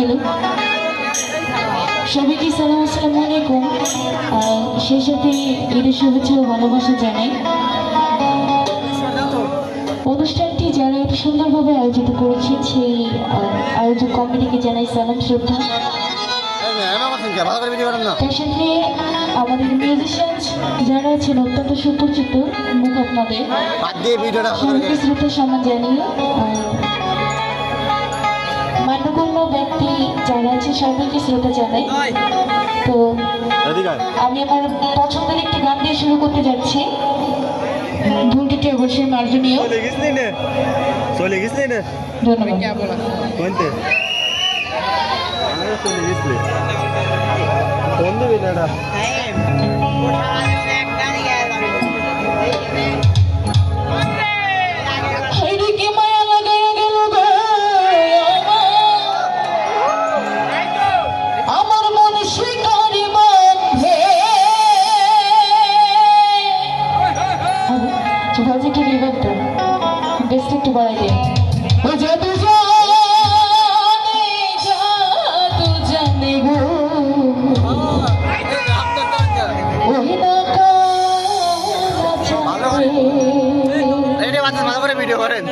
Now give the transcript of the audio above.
গেল। সবাইকে সালাম, আসসালামু আলাইকুম। সেই সাথে ঈদের শুভেচ্ছা ও ভালোবাসা জানাই। অনুষ্ঠানটি যারা এত সুন্দরভাবে আয়োজিত করেছেন সেই আয়োজক কমিটিকে জানাই সালাম, শ্রদ্ধা। তার সাথে আমাদের মিউজিশিয়ান যারা আছেন অত্যন্ত সুপরিচিত মুখ আপনাদের সবাইকে শ্রদ্ধা সম্মান জানিয়ে মান্যগণ্য ব্যক্তি যারা আছে সবাইকে শ্রদ্ধা জানাই। তো আমি আমার পছন্দের একটি গান দিয়ে শুরু করতে যাচ্ছি। ভুলটি অবশ্যই মার্জনীয়। ধন্যবাদ। কি রিভার্বটা বেস্ট একটু বাড়াই দিন। ভিডিও করেন।